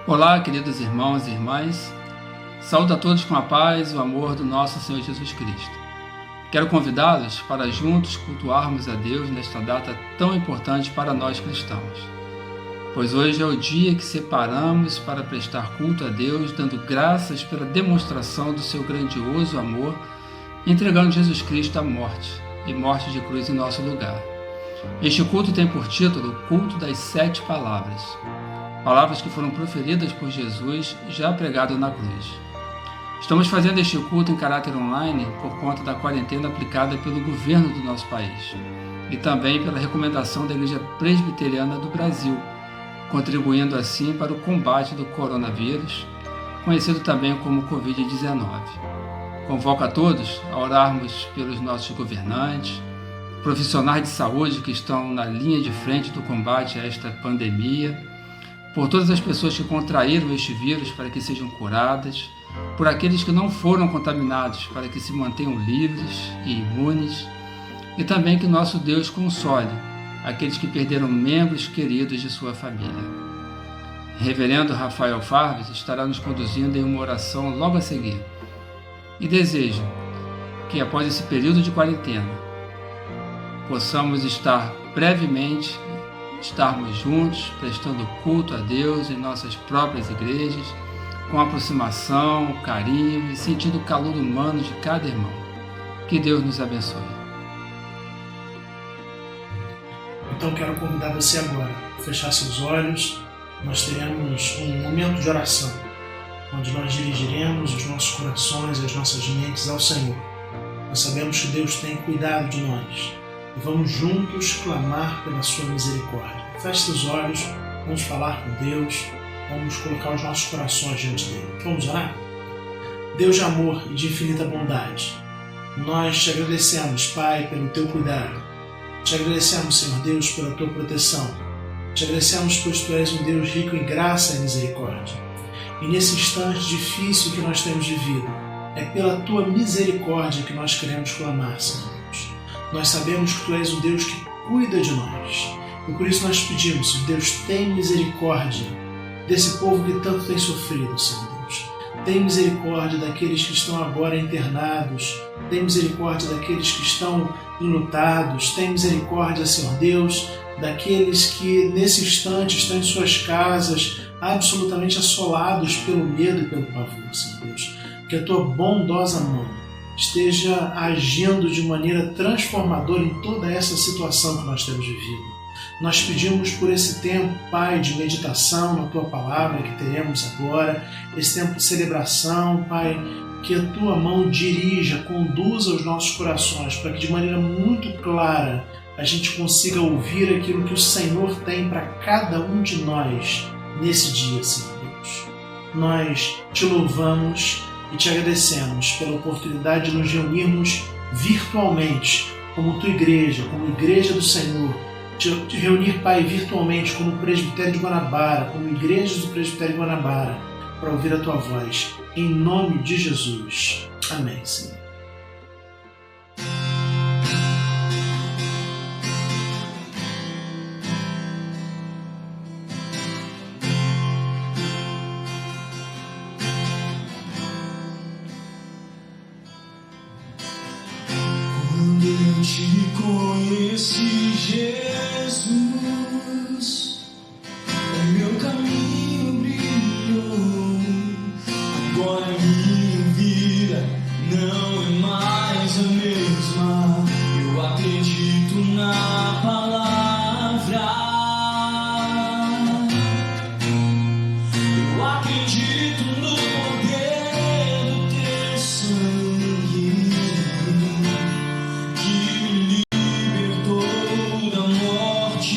Olá, queridos irmãos e irmãs. Saúdo a todos com a paz e o amor do nosso Senhor Jesus Cristo. Quero convidá-los para juntos cultuarmos a Deus nesta data tão importante para nós cristãos. Pois hoje é o dia que separamos para prestar culto a Deus, dando graças pela demonstração do seu grandioso amor, entregando Jesus Cristo à morte, e morte de cruz em nosso lugar. Este culto tem por título Culto das 7 Palavras. Palavras que foram proferidas por Jesus, já pregado na cruz. Estamos fazendo este culto em caráter online por conta da quarentena aplicada pelo governo do nosso país e também pela recomendação da Igreja Presbiteriana do Brasil, contribuindo assim para o combate do coronavírus, conhecido também como Covid-19. Convoco a todos a orarmos pelos nossos governantes, profissionais de saúde que estão na linha de frente do combate a esta pandemia, por todas as pessoas que contraíram este vírus para que sejam curadas, por aqueles que não foram contaminados para que se mantenham livres e imunes, e também que nosso Deus console aqueles que perderam membros queridos de sua família. Reverendo Rafael Farves estará nos conduzindo em uma oração logo a seguir, e desejo que após esse período de quarentena possamos estar brevemente estarmos juntos, prestando culto a Deus em nossas próprias igrejas, com aproximação, carinho e sentindo o calor humano de cada irmão. Que Deus nos abençoe. Então quero convidar você agora a fechar seus olhos. Nós teremos um momento de oração, onde nós dirigiremos os nossos corações e as nossas mentes ao Senhor. Nós sabemos que Deus tem cuidado de nós. E vamos juntos clamar pela sua misericórdia. Feche seus olhos, vamos falar com Deus, vamos colocar os nossos corações diante dele. Vamos orar? Deus de amor e de infinita bondade, nós te agradecemos, Pai, pelo teu cuidado. Te agradecemos, Senhor Deus, pela tua proteção. Te agradecemos, pois tu és um Deus rico em graça e misericórdia. E nesse instante difícil que nós temos vivido, é pela tua misericórdia que nós queremos clamar, Senhor. Nós sabemos que Tu és um Deus que cuida de nós. E por isso nós pedimos, Senhor Deus, tem misericórdia desse povo que tanto tem sofrido, Senhor Deus. Tem misericórdia daqueles que estão agora internados. Tem misericórdia daqueles que estão enlutados. Tem misericórdia, Senhor Deus, daqueles que nesse instante estão em suas casas, absolutamente assolados pelo medo e pelo pavor, Senhor Deus. Que a Tua bondosa mão esteja agindo de maneira transformadora em toda essa situação que nós temos vivido. Nós pedimos por esse tempo, Pai, de meditação na Tua Palavra que teremos agora, esse tempo de celebração, Pai, que a Tua mão dirija, conduza os nossos corações para que de maneira muito clara a gente consiga ouvir aquilo que o Senhor tem para cada um de nós nesse dia, Senhor Deus. Nós Te louvamos e Te agradecemos pela oportunidade de nos reunirmos virtualmente como Tua igreja, como igreja do Senhor. Te reunir, Pai, virtualmente como presbitério de Guanabara, como igreja do presbitério de Guanabara, para ouvir a Tua voz. Em nome de Jesus. Amém, Senhor. Eu te conheci, Jesus, o meu caminho brilhou. Agora minha vida não é mais a mesma. Eu acredito na palavra. Eu acredito no poder do Teu sangue, que me libertou da morte.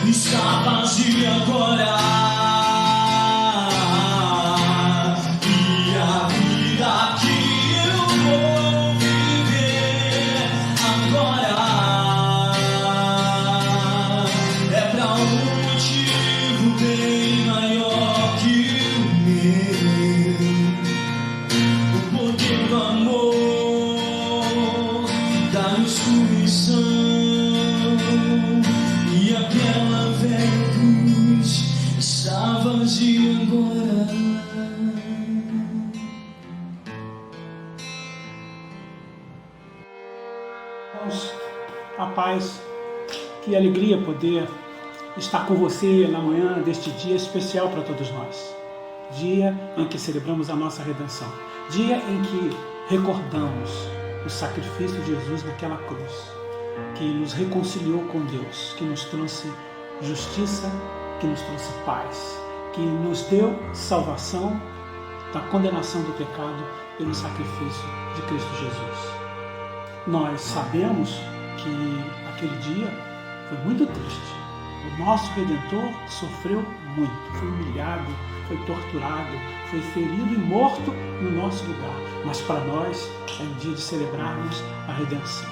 está vazio agora. E a vida que eu vou viver agora é pra um motivo bem maior que o meu. O poder do amor da ressurreição e aquela velha cruz está vazia agora. Irmãos, a paz, que alegria poder estar com você na manhã deste dia especial para todos nós. Dia em que celebramos a nossa redenção. Dia em que recordamos o sacrifício de Jesus naquela cruz, que nos reconciliou com Deus, que nos trouxe justiça, que nos trouxe paz, que nos deu salvação da condenação do pecado pelo sacrifício de Cristo Jesus. Nós sabemos que aquele dia foi muito triste. O nosso Redentor sofreu muito, foi humilhado, foi torturado, foi ferido e morto no nosso lugar. Mas para nós é um dia de celebrarmos a redenção.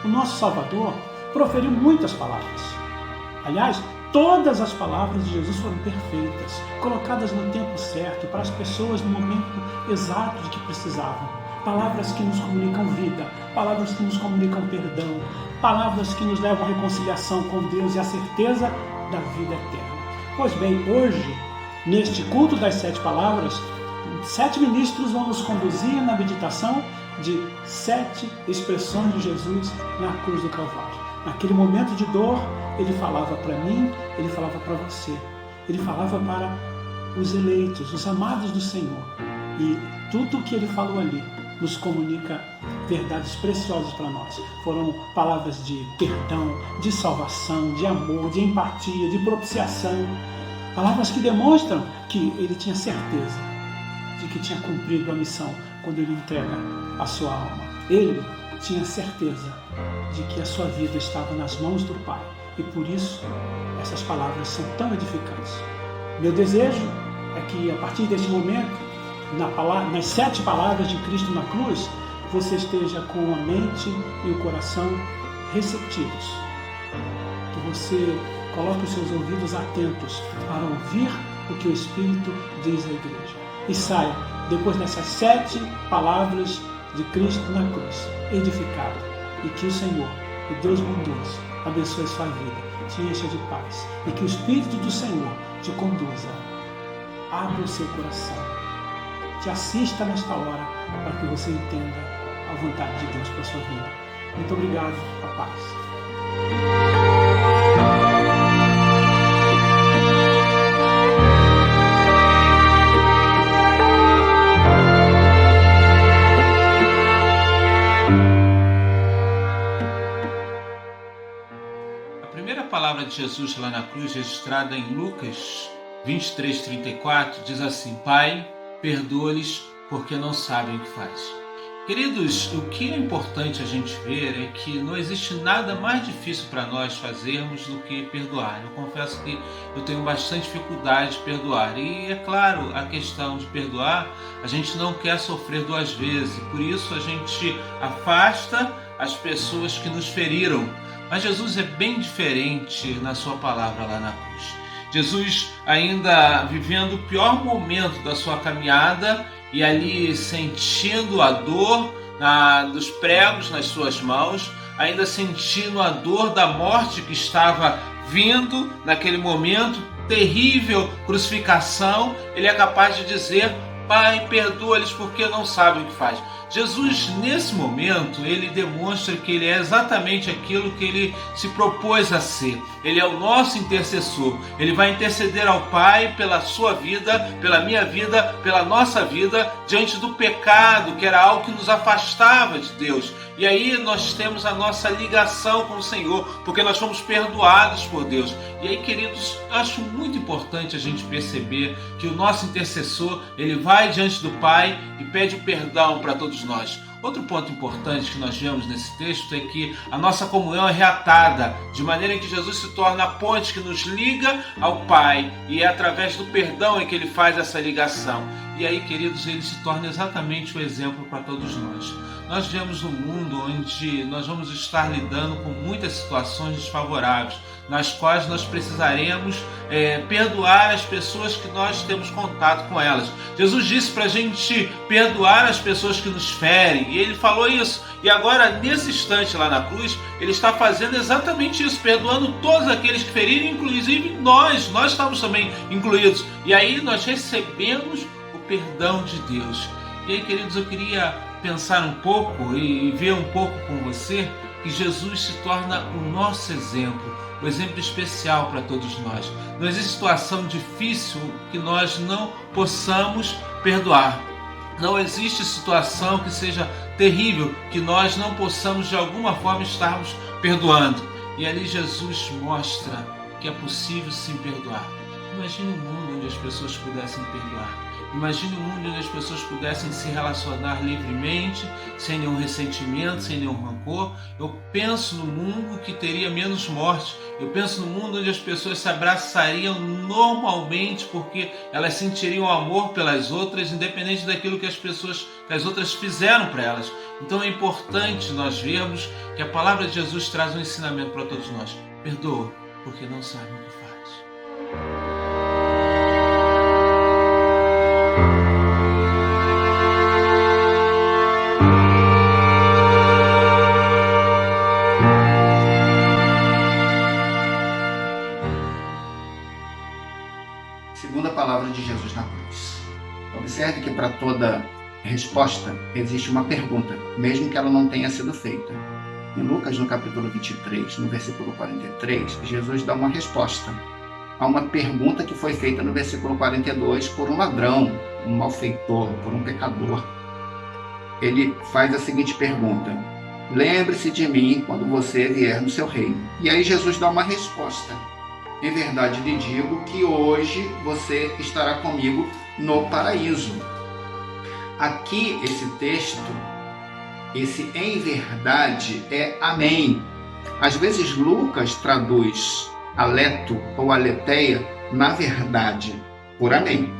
O nosso Salvador proferiu muitas palavras. Aliás, todas as palavras de Jesus foram perfeitas, colocadas no tempo certo, para as pessoas no momento exato de que precisavam. Palavras que nos comunicam vida, palavras que nos comunicam perdão, palavras que nos levam à reconciliação com Deus e à certeza da vida eterna. Pois bem, hoje, neste culto das 7 palavras, 7 ministros vão nos conduzir na meditação de 7 expressões de Jesus na cruz do Calvário. Naquele momento de dor, ele falava para mim, ele falava para você, ele falava para os eleitos, os amados do Senhor. E tudo o que ele falou ali nos comunica verdades preciosas para nós. Foram palavras de perdão, de salvação, de amor, de empatia, de propiciação. Palavras que demonstram que ele tinha certeza de que tinha cumprido a missão quando ele entrega a sua alma. Ele tinha certeza de que a sua vida estava nas mãos do Pai. E por isso, essas palavras são tão edificantes. Meu desejo é que, a partir deste momento, nas 7 palavras de Cristo na cruz, você esteja com a mente e o coração receptivos. Que você coloque os seus ouvidos atentos para ouvir o que o Espírito diz à igreja. E saia, depois dessas 7 palavras de Cristo na cruz, edificado. E que o Senhor, o Deus bondoso, abençoe a sua vida, te encha de paz. E que o Espírito do Senhor te conduza. Abra o seu coração. Te assista nesta hora para que você entenda a vontade de Deus para a sua vida. Muito obrigado, a paz. A primeira palavra de Jesus lá na cruz, registrada em Lucas 23:34, diz assim: Pai, perdoa-lhes porque não sabem o que faz. Queridos, o que é importante a gente ver é que não existe nada mais difícil para nós fazermos do que perdoar. Eu confesso que eu tenho bastante dificuldade de perdoar. E é claro, a questão de perdoar, a gente não quer sofrer 2 vezes. Por isso a gente afasta as pessoas que nos feriram. Mas Jesus é bem diferente na sua palavra lá na cruz. Jesus, ainda vivendo o pior momento da sua caminhada e ali sentindo a dor dos pregos nas suas mãos, ainda sentindo a dor da morte que estava vindo naquele momento, terrível crucificação, ele é capaz de dizer: Pai, perdoa-lhes porque não sabem o que faz. Jesus, nesse momento, ele demonstra que ele é exatamente aquilo que ele se propôs a ser. Ele é o nosso intercessor. Ele vai interceder ao Pai pela sua vida, pela minha vida, pela nossa vida, diante do pecado, que era algo que nos afastava de Deus. E aí nós temos a nossa ligação com o Senhor, porque nós fomos perdoados por Deus. E aí, queridos, eu acho muito importante a gente perceber que o nosso intercessor, ele vai diante do Pai e pede perdão para todos nós. Outro ponto importante que nós vemos nesse texto é que a nossa comunhão é reatada, de maneira que Jesus se torna a ponte que nos liga ao Pai, e é através do perdão em que ele faz essa ligação. E aí, queridos, ele se torna exatamente o exemplo para todos nós. Nós vivemos num mundo onde nós vamos estar lidando com muitas situações desfavoráveis, nas quais nós precisaremos perdoar as pessoas que nós temos contato com elas. Jesus disse para a gente perdoar as pessoas que nos ferem, e ele falou isso. E agora, nesse instante lá na cruz, ele está fazendo exatamente isso, perdoando todos aqueles que ferirem, inclusive nós estamos também incluídos. E aí nós recebemos o perdão de Deus. E aí, queridos, eu queria pensar um pouco e ver um pouco com você que Jesus se torna o nosso exemplo, o exemplo especial para todos nós. Não existe situação difícil que nós não possamos perdoar. Não existe situação que seja terrível que nós não possamos de alguma forma estarmos perdoando. E ali Jesus mostra que é possível sim perdoar. Imagine um mundo onde as pessoas pudessem perdoar. Imagine um mundo onde as pessoas pudessem se relacionar livremente, sem nenhum ressentimento, sem nenhum rancor. Eu penso no mundo que teria menos morte. Eu penso no mundo onde as pessoas se abraçariam normalmente porque elas sentiriam amor pelas outras, independente daquilo que as outras fizeram para elas. Então é importante nós vermos que a palavra de Jesus traz um ensinamento para todos nós. Perdoa, porque não sabem o que faz. Segunda palavra de Jesus na cruz. Observe que para toda resposta existe uma pergunta, mesmo que ela não tenha sido feita. Em Lucas, no capítulo 23, no versículo 43, Jesus dá uma resposta a uma pergunta que foi feita no versículo 42 por um ladrão, um malfeitor, por um pecador. Ele faz a seguinte pergunta: lembre-se de mim quando você vier no seu reino. E aí Jesus dá uma resposta: em verdade lhe digo que hoje você estará comigo no paraíso. Aqui esse texto, esse em verdade é amém. Às vezes Lucas traduz aleto ou aletheia na verdade por amém.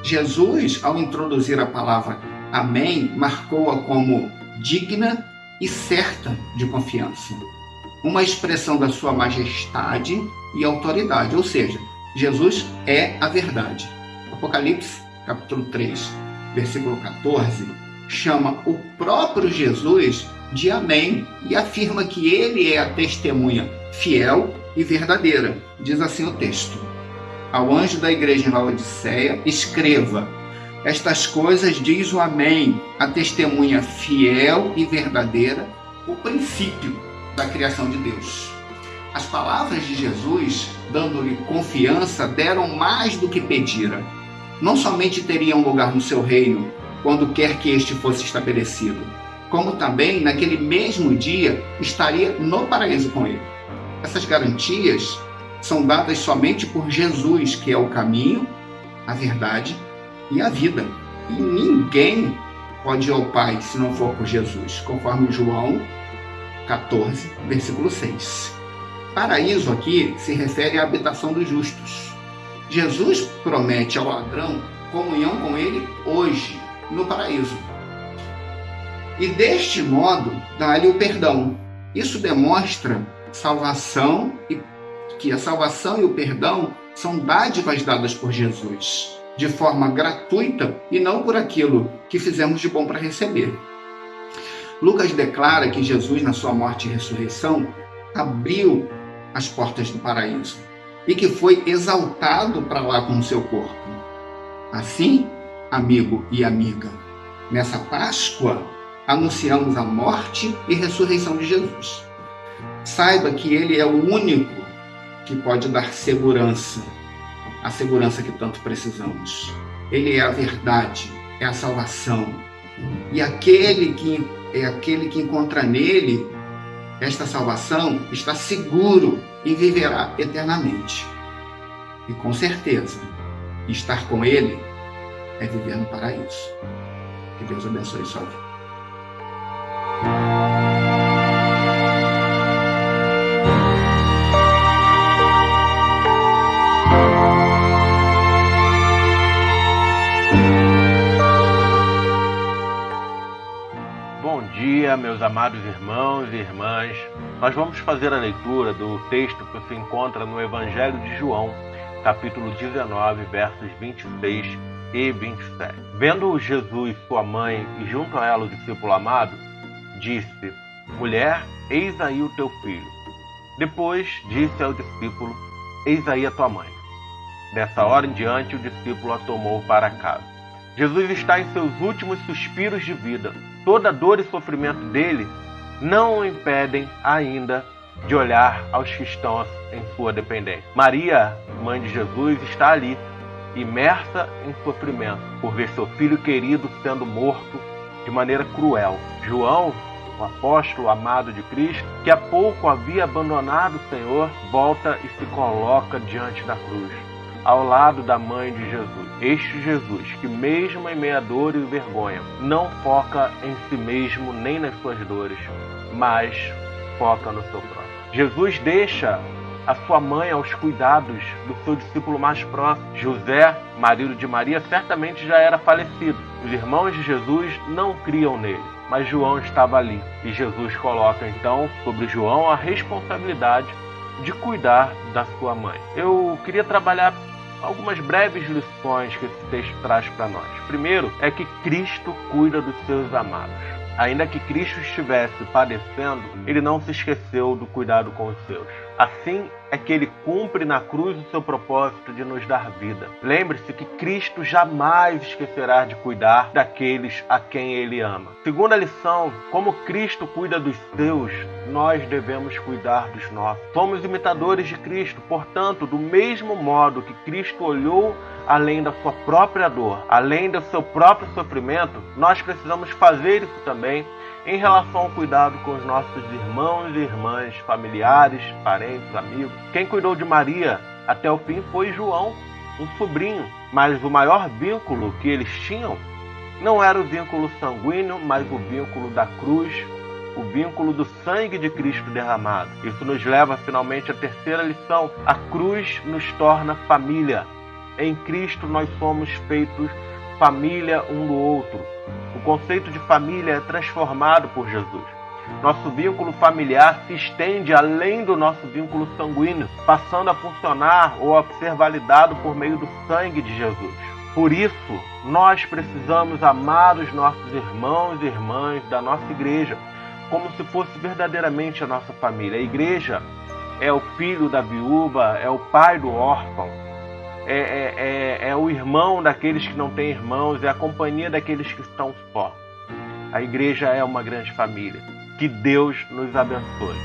Jesus, ao introduzir a palavra amém, marcou-a como digna e certa de confiança, uma expressão da sua majestade e autoridade, ou seja, Jesus é a verdade. Apocalipse, capítulo 3, versículo 14, chama o próprio Jesus de amém e afirma que ele é a testemunha fiel e verdadeira. Diz assim o texto: ao anjo da igreja em Laodiceia, escreva: estas coisas diz o amém, a testemunha fiel e verdadeira, o princípio da criação de Deus. As palavras de Jesus, dando-lhe confiança, deram mais do que pedira. Não somente teria um lugar no seu reino, quando quer que este fosse estabelecido, como também, naquele mesmo dia, estaria no paraíso com ele. Essas garantias são dadas somente por Jesus, que é o caminho, a verdade e a vida. E ninguém pode ir ao Pai se não for por Jesus, conforme João 14, versículo 6. Paraíso aqui se refere à habitação dos justos. Jesus promete ao ladrão comunhão com ele hoje, no paraíso. E deste modo, dá-lhe o perdão. Isso demonstra salvação e que a salvação e o perdão são dádivas dadas por Jesus, de forma gratuita e não por aquilo que fizemos de bom para receber. Lucas declara que Jesus, na sua morte e ressurreição, abriu as portas do paraíso e que foi exaltado para lá com o seu corpo. Assim, amigo e amiga, nessa Páscoa, anunciamos a morte e ressurreição de Jesus. Saiba que ele é o único que pode dar segurança, a segurança que tanto precisamos. Ele é a verdade, é a salvação. E aquele que encontra nele esta salvação está seguro e viverá eternamente. E com certeza, estar com ele é viver no paraíso. Que Deus abençoe sua vida. amados irmãos e irmãs, nós vamos fazer a leitura do texto que se encontra no Evangelho de João, capítulo 19, versos 26 e 27. Vendo Jesus, sua mãe, e junto a ela o discípulo amado, disse: Mulher, eis aí o teu filho. Depois disse ao discípulo: Eis aí a tua mãe. Dessa hora em diante, o discípulo a tomou para casa. Jesus está em seus últimos suspiros de vida. Toda dor e sofrimento dele não o impedem ainda de olhar aos que estão em sua dependência. Maria, mãe de Jesus, está ali, imersa em sofrimento, por ver seu filho querido sendo morto de maneira cruel. João, o apóstolo amado de Cristo, que há pouco havia abandonado o Senhor, volta e se coloca diante da cruz, ao lado da mãe de Jesus. Este Jesus, que mesmo em meio a dor e vergonha, não foca em si mesmo nem nas suas dores, mas foca no seu próximo. Jesus deixa a sua mãe aos cuidados do seu discípulo mais próximo. José, marido de Maria, certamente já era falecido. Os irmãos de Jesus não criam nele, mas João estava ali. E Jesus coloca então sobre João a responsabilidade de cuidar da sua mãe. Eu queria trabalhar algumas breves lições que esse texto traz para nós. Primeiro é que Cristo cuida dos seus amados. Ainda que Cristo estivesse padecendo, ele não se esqueceu do cuidado com os seus. Assim é que ele cumpre na cruz o seu propósito de nos dar vida. Lembre-se que Cristo jamais esquecerá de cuidar daqueles a quem ele ama. Segunda lição: como Cristo cuida dos seus, nós devemos cuidar dos nossos. Somos imitadores de Cristo, portanto, do mesmo modo que Cristo olhou além da sua própria dor, além do seu próprio sofrimento, nós precisamos fazer isso também em relação ao cuidado com os nossos irmãos e irmãs, familiares, parentes, amigos. Quem cuidou de Maria até o fim foi João, um sobrinho, mas o maior vínculo que eles tinham não era o vínculo sanguíneo, mas o vínculo da cruz, o vínculo do sangue de Cristo derramado. Isso nos leva finalmente à terceira lição: a cruz nos torna família. Em Cristo nós somos feitos família um do outro. O conceito de família é transformado por Jesus. Nosso vínculo familiar se estende além do nosso vínculo sanguíneo, passando a funcionar ou a ser validado por meio do sangue de Jesus. Por isso, nós precisamos amar os nossos irmãos e irmãs da nossa igreja, como se fosse verdadeiramente a nossa família. A igreja é o filho da viúva, é o pai do órfão, é o irmão daqueles que não têm irmãos, é a companhia daqueles que estão só. A igreja é uma grande família. Que Deus nos abençoe.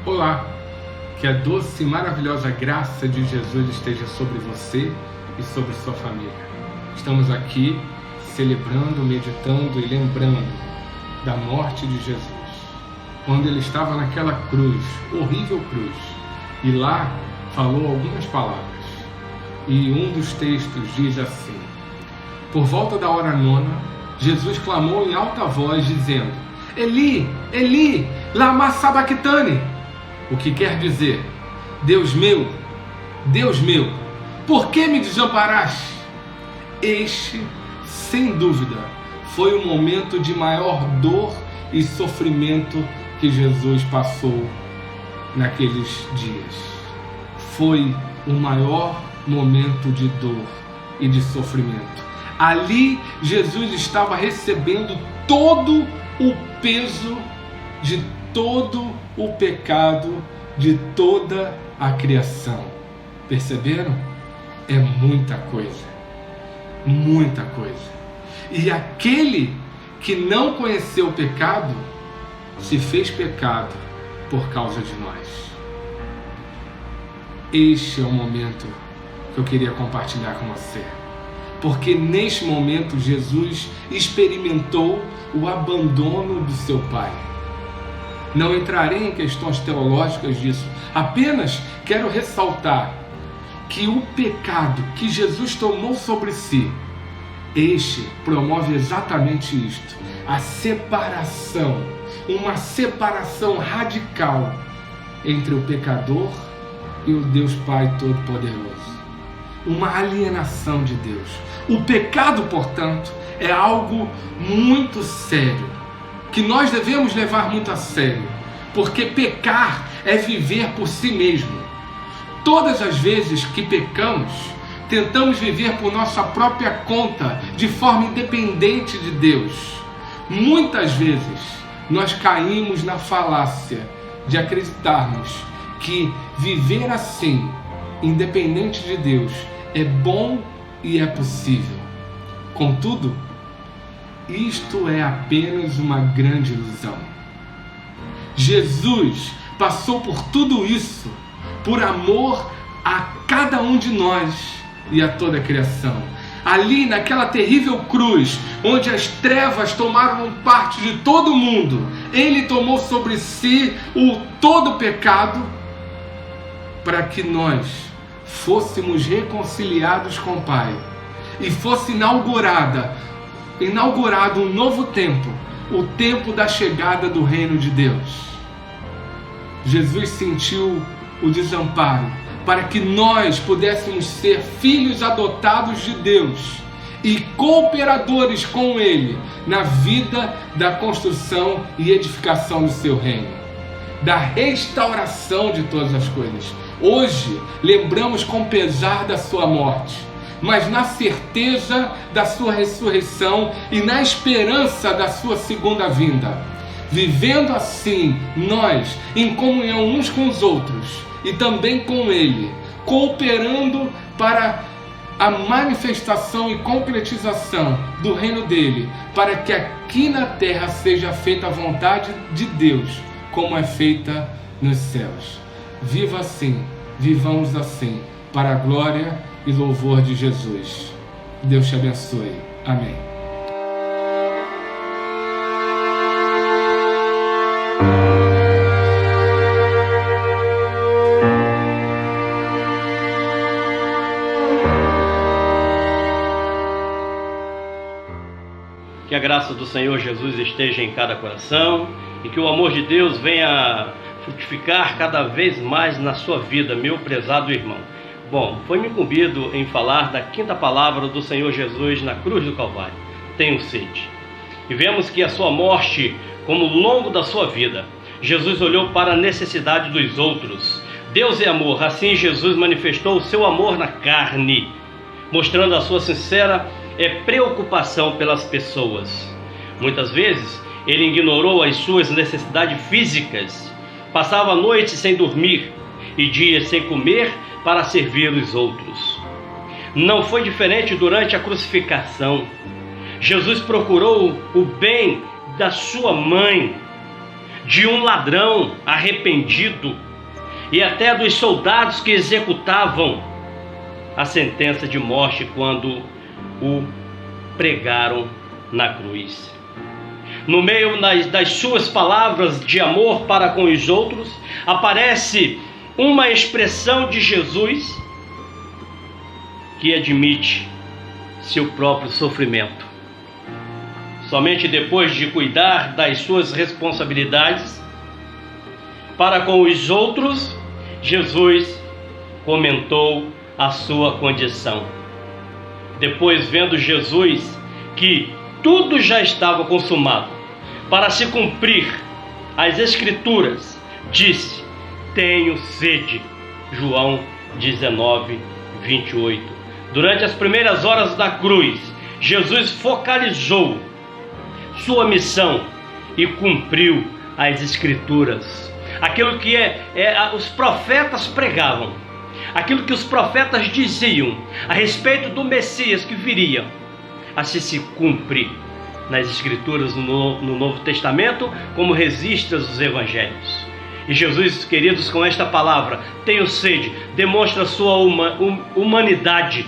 Olá, que a doce e maravilhosa graça de Jesus esteja sobre você e sobre sua família. Estamos aqui celebrando, meditando e lembrando da morte de Jesus, quando ele estava naquela cruz, horrível cruz, e lá falou algumas palavras. E um dos textos diz assim: por volta da hora nona, Jesus clamou em alta voz, dizendo: Eli, Eli, lama sabachthani, o que quer dizer: Deus meu, por que me desamparaste? Este, sem dúvida, foi o momento de maior dor e sofrimento que Jesus passou naqueles dias. Foi o maior momento de dor e de sofrimento. Ali, Jesus estava recebendo todo o peso de todo o pecado de toda a criação. Perceberam? É muita coisa. Muita coisa. E aquele que não conheceu o pecado se fez pecado por causa de nós. Este é o momento que eu queria compartilhar com você. Porque neste momento Jesus experimentou o abandono do seu Pai. Não entrarei em questões teológicas disso. Apenas quero ressaltar que o pecado que Jesus tomou sobre si, este promove exatamente isto: a separação, uma separação radical entre o pecador e o Deus Pai Todo-Poderoso. Uma alienação de Deus. O pecado, portanto, é algo muito sério, que nós devemos levar muito a sério, porque pecar é viver por si mesmo. Todas as vezes que pecamos, tentamos viver por nossa própria conta, de forma independente de Deus. Muitas vezes nós caímos na falácia de acreditarmos que viver assim, independente de Deus, é bom e é possível. Contudo, isto é apenas uma grande ilusão. Jesus passou por tudo isso por amor a cada um de nós e a toda a criação. Ali naquela terrível cruz, onde as trevas tomaram parte de todo mundo, Ele tomou sobre si todo o pecado, para que nós fôssemos reconciliados com o Pai e fosse inaugurado um novo tempo, o tempo da chegada do reino de Deus. Jesus sentiu o desamparo para que nós pudéssemos ser filhos adotados de Deus e cooperadores com Ele na vida da construção e edificação do seu reino, da restauração de todas as coisas. Hoje lembramos com pesar da sua morte, mas na certeza da sua ressurreição e na esperança da sua segunda vinda. Vivendo assim, nós, em comunhão uns com os outros e também com Ele, cooperando para a manifestação e concretização do reino dele, para que aqui na terra seja feita a vontade de Deus, como é feita nos céus. Viva assim, vivamos assim, para a glória e louvor de Jesus. Deus te abençoe. Amém. Que a graça do Senhor Jesus esteja em cada coração e que o amor de Deus venha frutificar cada vez mais na sua vida, meu prezado irmão. Bom, foi-me incumbido em falar da quinta palavra do Senhor Jesus na cruz do Calvário: tenho sede. E vemos que a sua morte, como longo da sua vida, Jesus olhou para a necessidade dos outros. Deus é amor, assim Jesus manifestou o seu amor na carne, mostrando a sua sincera preocupação pelas pessoas. Muitas vezes ele ignorou as suas necessidades físicas, passava a noite sem dormir e dias sem comer para servir os outros. Não foi diferente durante a crucificação. Jesus procurou o bem da sua mãe, de um ladrão arrependido e até dos soldados que executavam a sentença de morte quando o pregaram na cruz. No meio das suas palavras de amor para com os outros, aparece uma expressão de Jesus que admite seu próprio sofrimento. Somente depois de cuidar das suas responsabilidades para com os outros, Jesus comentou a sua condição. Depois, vendo Jesus que tudo já estava consumado, para se cumprir as Escrituras, disse: tenho sede. João 19, 28. Durante as primeiras horas da cruz, Jesus focalizou sua missão e cumpriu as Escrituras. Aquilo que os profetas pregavam, aquilo que os profetas diziam a respeito do Messias que viria, assim se cumpre nas Escrituras no Novo Testamento, como registros dos Evangelhos. E Jesus, queridos, com esta palavra, tenho sede, demonstra sua humanidade.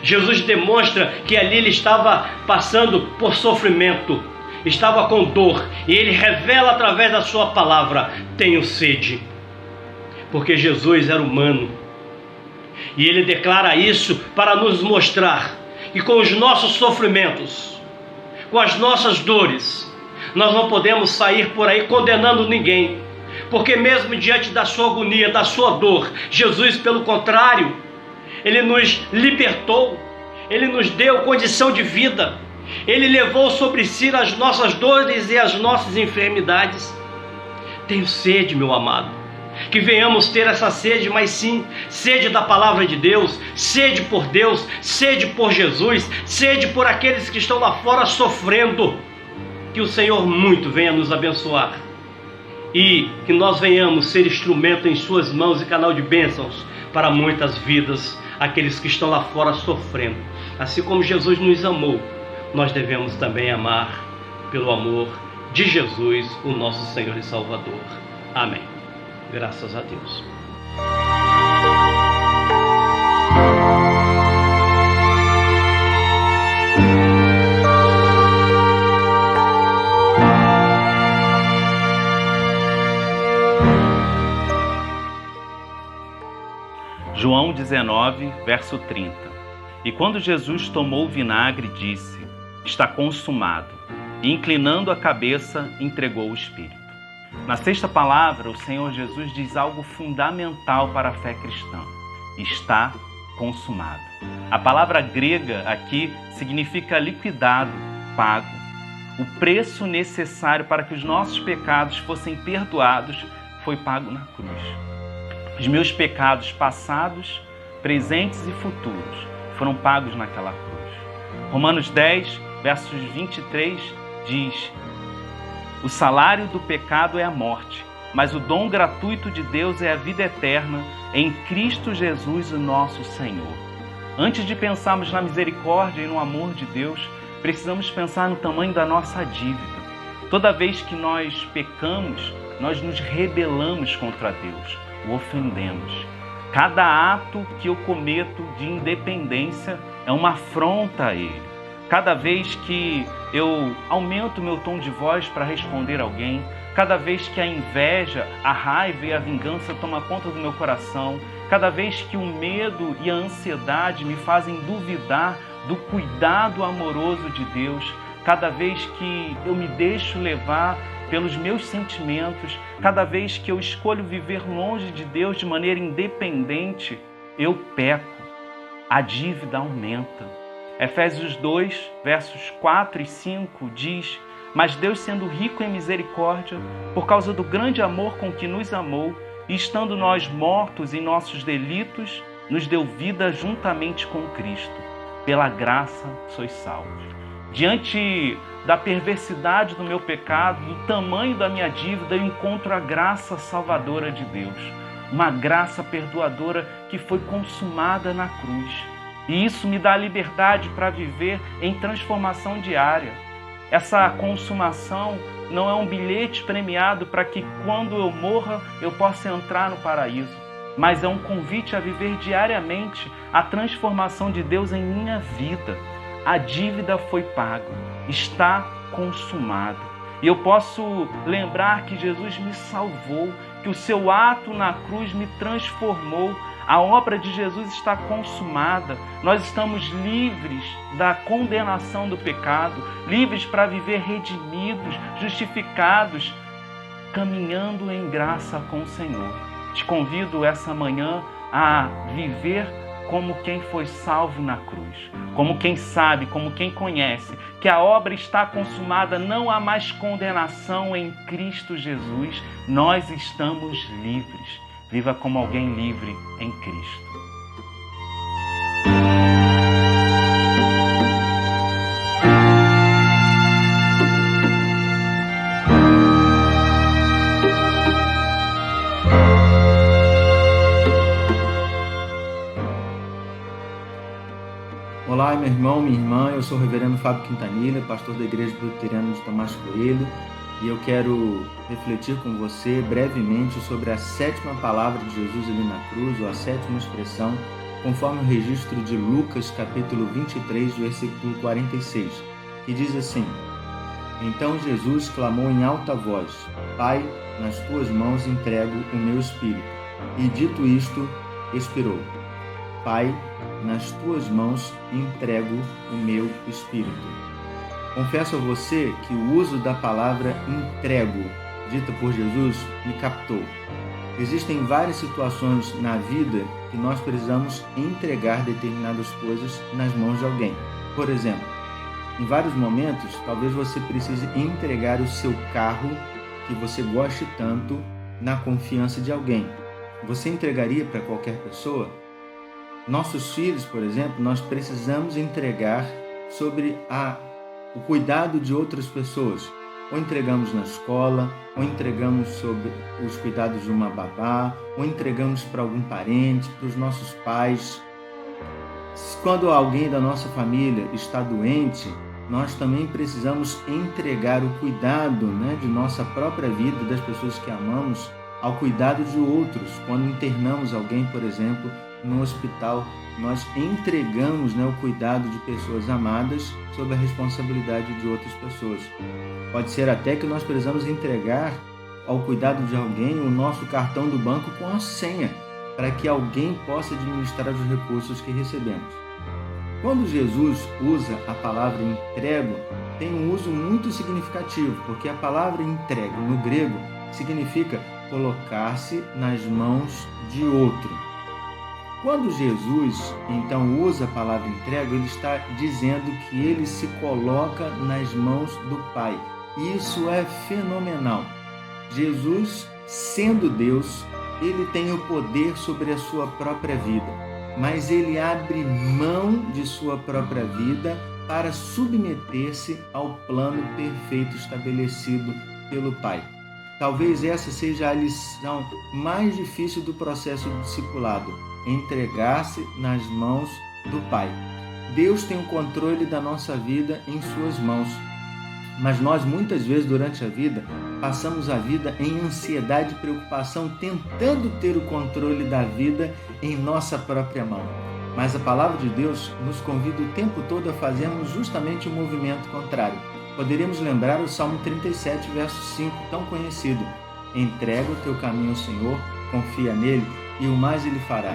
Jesus demonstra que ali ele estava passando por sofrimento, estava com dor, e ele revela através da sua palavra: tenho sede. Porque Jesus era humano, e ele declara isso para nos mostrar que com os nossos sofrimentos, com as nossas dores, nós não podemos sair por aí condenando ninguém, porque mesmo diante da sua agonia, da sua dor, Jesus, pelo contrário, Ele nos libertou, Ele nos deu condição de vida, Ele levou sobre si as nossas dores e as nossas enfermidades. Tenho sede, meu amado, que venhamos ter essa sede, mas sim, sede da palavra de Deus, sede por Deus, sede por Jesus, sede por aqueles que estão lá fora sofrendo. Que o Senhor muito venha nos abençoar e que nós venhamos ser instrumento em suas mãos e canal de bênçãos para muitas vidas, aqueles que estão lá fora sofrendo. Assim como Jesus nos amou, nós devemos também amar pelo amor de Jesus, o nosso Senhor e Salvador. Amém. Graças a Deus. João 19, verso 30. E quando Jesus tomou o vinagre, disse: está consumado. E inclinando a cabeça, entregou o Espírito. Na sexta palavra, o Senhor Jesus diz algo fundamental para a fé cristã: está consumado. A palavra grega aqui significa liquidado, pago. O preço necessário para que os nossos pecados fossem perdoados foi pago na cruz. Os meus pecados passados, presentes e futuros foram pagos naquela cruz. Romanos 10, versos 23 diz: o salário do pecado é a morte, mas o dom gratuito de Deus é a vida eterna em Cristo Jesus, o nosso Senhor. Antes de pensarmos na misericórdia e no amor de Deus, precisamos pensar no tamanho da nossa dívida. Toda vez que nós pecamos, nós nos rebelamos contra Deus, o ofendemos. Cada ato que eu cometo de independência é uma afronta a Ele. Cada vez que eu aumento meu tom de voz para responder alguém, cada vez que a inveja, a raiva e a vingança tomam conta do meu coração, cada vez que o medo e a ansiedade me fazem duvidar do cuidado amoroso de Deus, cada vez que eu me deixo levar pelos meus sentimentos, cada vez que eu escolho viver longe de Deus de maneira independente, eu peco. A dívida aumenta. Efésios 2, versos 4 e 5 diz: mas Deus, sendo rico em misericórdia, por causa do grande amor com que nos amou, e estando nós mortos em nossos delitos, nos deu vida juntamente com Cristo. Pela graça sois salvos. Diante da perversidade do meu pecado, do tamanho da minha dívida, eu encontro a graça salvadora de Deus. Uma graça perdoadora que foi consumada na cruz. E isso me dá liberdade para viver em transformação diária. Essa consumação não é um bilhete premiado para que quando eu morra eu possa entrar no paraíso, mas é um convite a viver diariamente a transformação de Deus em minha vida. A dívida foi paga, está consumado. E eu posso lembrar que Jesus me salvou, que o seu ato na cruz me transformou. A obra de Jesus está consumada. Nós estamos livres da condenação do pecado, livres para viver redimidos, justificados, caminhando em graça com o Senhor. Te convido essa manhã a viver como quem foi salvo na cruz, como quem sabe, como quem conhece que a obra está consumada, não há mais condenação em Cristo Jesus. Nós estamos livres. Viva como alguém livre em Cristo. Olá, meu irmão, minha irmã, eu sou o reverendo Fábio Quintanilha, pastor da Igreja Presbiteriana de Tomás Coelho, e eu quero refletir com você brevemente sobre a sétima palavra de Jesus ali na cruz, ou a sétima expressão, conforme o registro de Lucas, capítulo 23, versículo 46, que diz assim: então Jesus clamou em alta voz: Pai, nas tuas mãos entrego o meu espírito. E dito isto, expirou. Pai, nas tuas mãos entrego o meu espírito. Confesso a você que o uso da palavra entrego, dita por Jesus, me captou. Existem várias situações na vida que nós precisamos entregar determinadas coisas nas mãos de alguém. Por exemplo, em vários momentos, talvez você precise entregar o seu carro que você goste tanto na confiança de alguém. Você entregaria para qualquer pessoa? Nossos filhos, por exemplo, nós precisamos entregar sobre o cuidado de outras pessoas. Ou entregamos na escola, ou entregamos sobre os cuidados de uma babá, ou entregamos para algum parente, para os nossos pais. Quando alguém da nossa família está doente, nós também precisamos entregar o cuidado, de nossa própria vida, das pessoas que amamos, ao cuidado de outros. Quando internamos alguém, por exemplo, no hospital, nós entregamos o cuidado de pessoas amadas sob a responsabilidade de outras pessoas. Pode ser até que nós precisamos entregar ao cuidado de alguém o nosso cartão do banco com a senha, para que alguém possa administrar os recursos que recebemos. Quando Jesus usa a palavra entrego, tem um uso muito significativo, porque a palavra entrego no grego significa colocar-se nas mãos de outro. Quando Jesus, então, usa a palavra entrego, ele está dizendo que ele se coloca nas mãos do Pai. Isso é fenomenal. Jesus, sendo Deus, ele tem o poder sobre a sua própria vida, mas ele abre mão de sua própria vida para submeter-se ao plano perfeito estabelecido pelo Pai. Talvez essa seja a lição mais difícil do processo do discipulado: entregar-se nas mãos do Pai. Deus tem o controle da nossa vida em suas mãos, mas nós muitas vezes durante a vida passamos a vida em ansiedade e preocupação, tentando ter o controle da vida em nossa própria mão. Mas a palavra de Deus nos convida o tempo todo a fazermos justamente o movimento contrário. Poderíamos lembrar o Salmo 37, verso 5, tão conhecido: entrega o teu caminho ao Senhor, confia nele e o mais ele fará.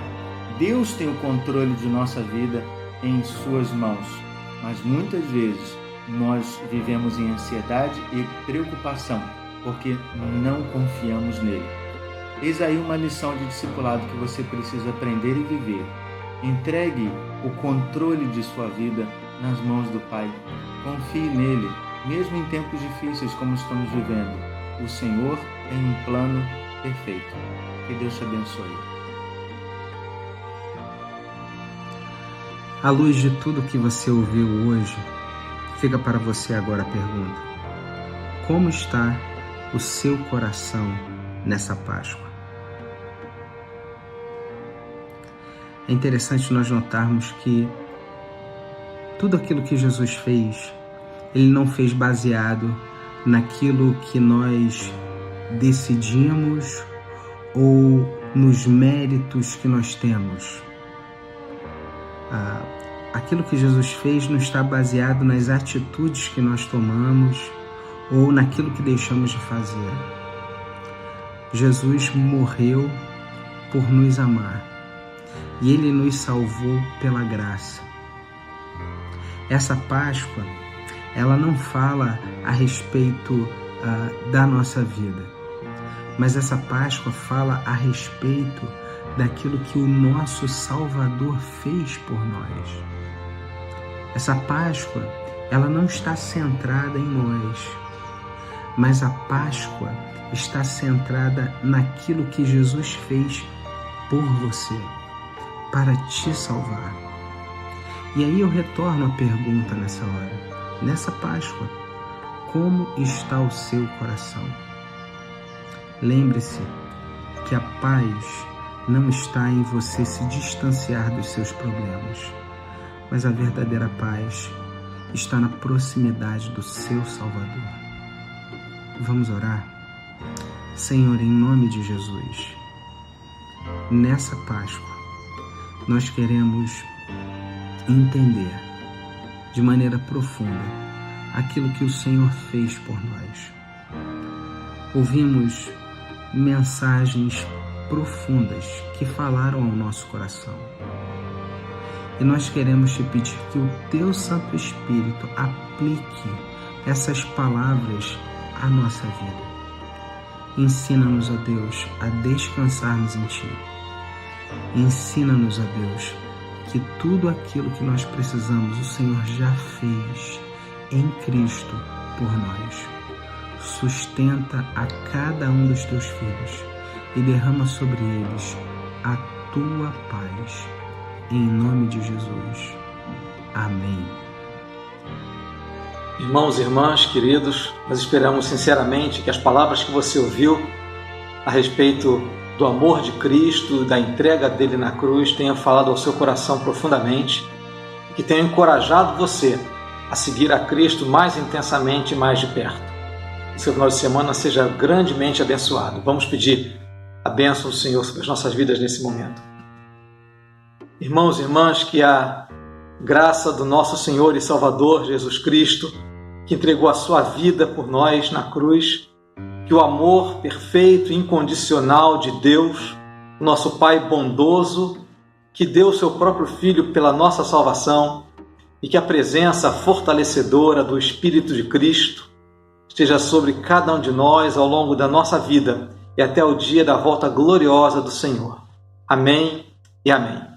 Deus tem o controle de nossa vida em suas mãos, mas muitas vezes nós vivemos em ansiedade e preocupação porque não confiamos nele. Eis aí uma lição de discipulado que você precisa aprender e viver. Entregue o controle de sua vida nas mãos do Pai. Confie nele, mesmo em tempos difíceis como estamos vivendo. O Senhor tem um plano perfeito. Que Deus te abençoe. À luz de tudo que você ouviu hoje, fica para você agora a pergunta: como está o seu coração nessa Páscoa? É interessante nós notarmos que tudo aquilo que Jesus fez, ele não fez baseado naquilo que nós decidimos ou nos méritos que nós temos. Aquilo que Jesus fez não está baseado nas atitudes que nós tomamos ou naquilo que deixamos de fazer. Jesus morreu por nos amar e ele nos salvou pela graça. Essa Páscoa, ela não fala a respeito da nossa vida, mas essa Páscoa fala a respeito daquilo que o nosso Salvador fez por nós. Essa Páscoa, ela não está centrada em nós, mas a Páscoa está centrada naquilo que Jesus fez por você, para te salvar. E aí eu retorno a pergunta nessa hora. Nessa Páscoa, como está o seu coração? Lembre-se que a paz não está em você se distanciar dos seus problemas, mas a verdadeira paz está na proximidade do seu Salvador. Vamos orar? Senhor, em nome de Jesus, nessa Páscoa, nós queremos entender de maneira profunda aquilo que o Senhor fez por nós. Ouvimos mensagens profundas que falaram ao nosso coração. E nós queremos te pedir que o teu Santo Espírito aplique essas palavras à nossa vida. Ensina-nos, ó Deus, a descansarmos em Ti. Ensina-nos, ó Deus, que tudo aquilo que nós precisamos, o Senhor já fez em Cristo por nós. Sustenta a cada um dos Teus filhos e derrama sobre eles a Tua paz. Em nome de Jesus. Amém. Irmãos e irmãs, queridos, nós esperamos sinceramente que as palavras que você ouviu a respeito do amor de Cristo, da entrega dele na cruz, tenham falado ao seu coração profundamente e que tenham encorajado você a seguir a Cristo mais intensamente e mais de perto. Que seu final de semana seja grandemente abençoado. Vamos pedir a bênção do Senhor sobre as nossas vidas nesse momento. Irmãos e irmãs, que a graça do nosso Senhor e Salvador Jesus Cristo, que entregou a sua vida por nós na cruz, que o amor perfeito e incondicional de Deus, nosso Pai bondoso, que deu seu próprio Filho pela nossa salvação, e que a presença fortalecedora do Espírito de Cristo esteja sobre cada um de nós ao longo da nossa vida e até o dia da volta gloriosa do Senhor. Amém e amém.